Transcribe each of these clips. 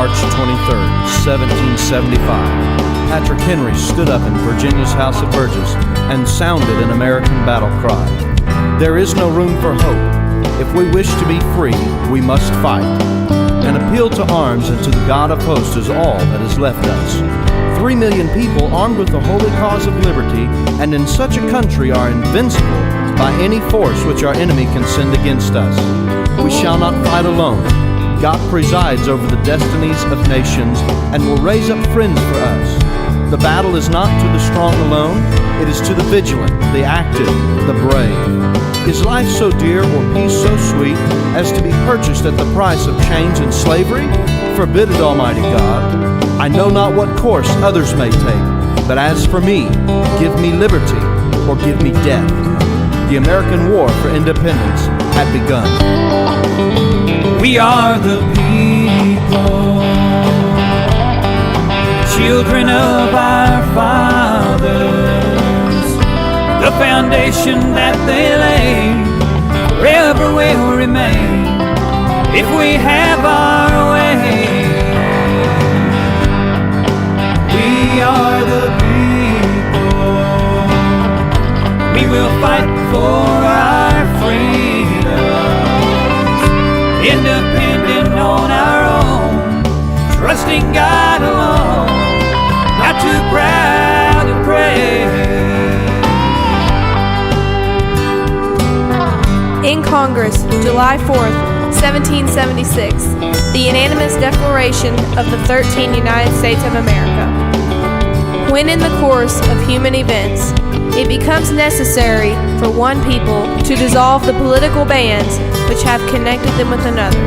March 23, 1775, Patrick Henry stood up in Virginia's House of Burgesses and sounded an American battle cry. There is no room for hope. If we wish to be free, we must fight. An appeal to arms and to the God of hosts is all that is left us. 3 million people armed with the holy cause of liberty, and in such a country are invincible by any force which our enemy can send against us. We shall not fight alone. God presides over the destinies of nations and will raise up friends for us. The battle is not to the strong alone, it is to the vigilant, the active, the brave. Is life so dear or peace so sweet as to be purchased at the price of chains and slavery? Forbid it, Almighty God. I know not what course others may take, but as for me, give me liberty or give me death. The American War for Independence had begun. We are the people, children of our fathers. The foundation that they laid forever will remain if we have our way. We are the people, we will fight for our freedom, independent on our own, trusting God alone, not too proud to pray. In Congress, July 4th, 1776, the unanimous declaration of the 13 United States of America. When in the course of human events, it becomes necessary for one people to dissolve the political bands which have connected them with another,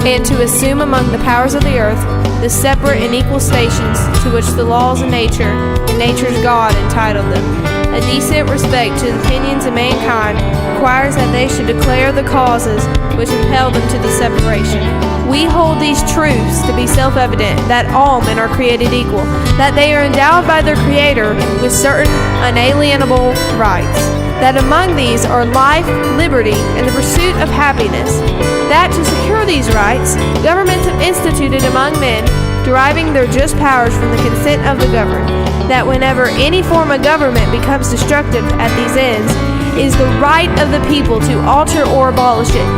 and to assume among the powers of the earth the separate and equal stations to which the laws of nature and nature's God entitled them. A decent respect to the opinions of mankind requires that they should declare the causes which impel them to the separation. We hold these truths to be self-evident, that all men are created equal, that they are endowed by their Creator with certain unalienable rights, that among these are life, liberty, and the pursuit of happiness, that to secure these rights, governments have instituted among men, deriving their just powers from the consent of the governed, that whenever any form of government becomes destructive at these ends, it is the right of the people to alter or abolish it,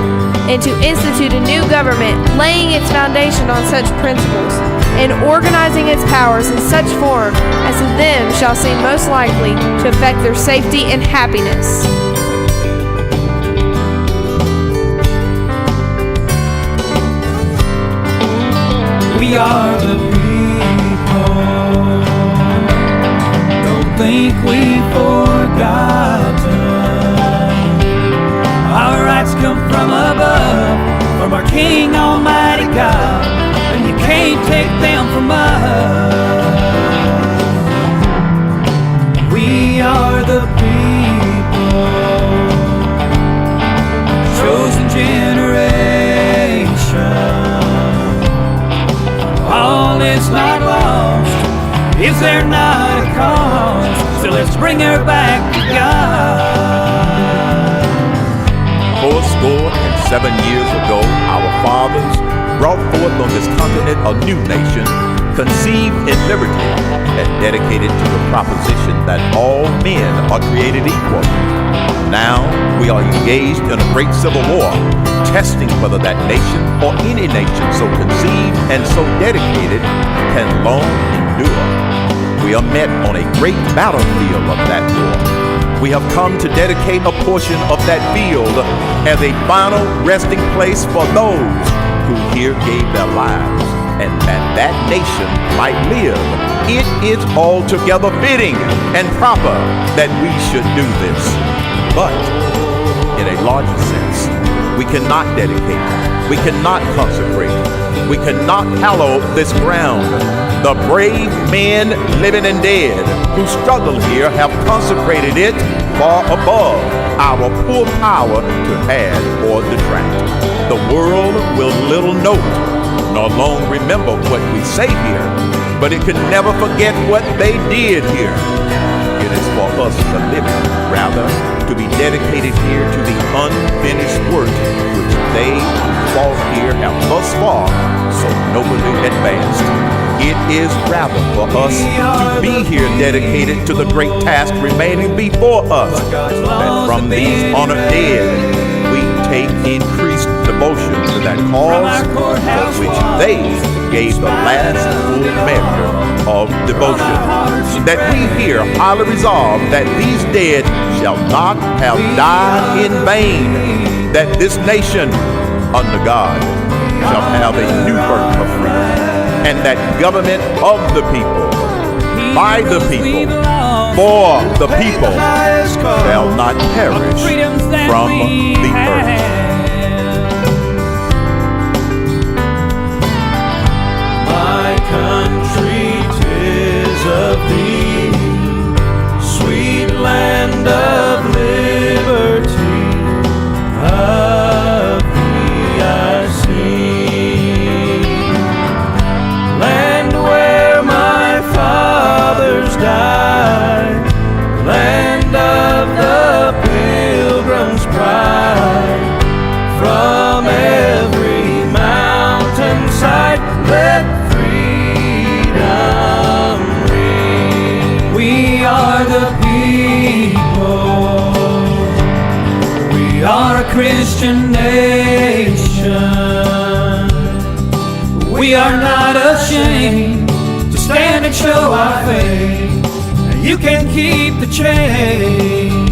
and to institute a new government, laying its foundation on such principles, and organizing its powers in such form as to them shall seem most likely to affect their safety and happiness. We are the people, don't think we've forgotten. Our rights come from above, from our King Almighty God, and you can't take them from us. We are the people, chosen generation. All is not lost, is there not a cause? So let's bring her back to God. 7 years ago, our fathers brought forth on this continent a new nation, conceived in liberty and dedicated to the proposition that all men are created equal. Now we are engaged in a great civil war, testing whether that nation or any nation so conceived and so dedicated can long endure. We are met on a great battlefield of that war. We have come to dedicate a portion of that field as a final resting place for those who here gave their lives, and that nation might live. It is altogether fitting and proper that we should do this. But in a larger sense, we cannot dedicate, we cannot consecrate, we cannot hallow this ground. The brave men, living and dead, who struggle here have consecrated it far above our poor power to add or detract. The world will little note nor long remember what we say here, but it can never forget what they did here. It is for us to live in, rather to be dedicated here to the unfinished work which they who fought here have thus far so nobly advanced. It is rather for us to be here dedicated to the great task remaining before us, that from these honored dead we take increased devotion to that cause for which they gave the last full measure of devotion. That we here highly resolve that these dead shall not have died in vain, that this nation under God shall have a new birth of freedom, and that government of the people, by the people, for the people, shall not perish from the earth. My country, 'tis of thee, sweet land of liberty, of thee I sing. Land where my fathers died, land of the pilgrim's pride, from every mountainside let freedom ring. We are the people, we are a Christian nation. We are not ashamed to stand and show our faith. You can keep the change.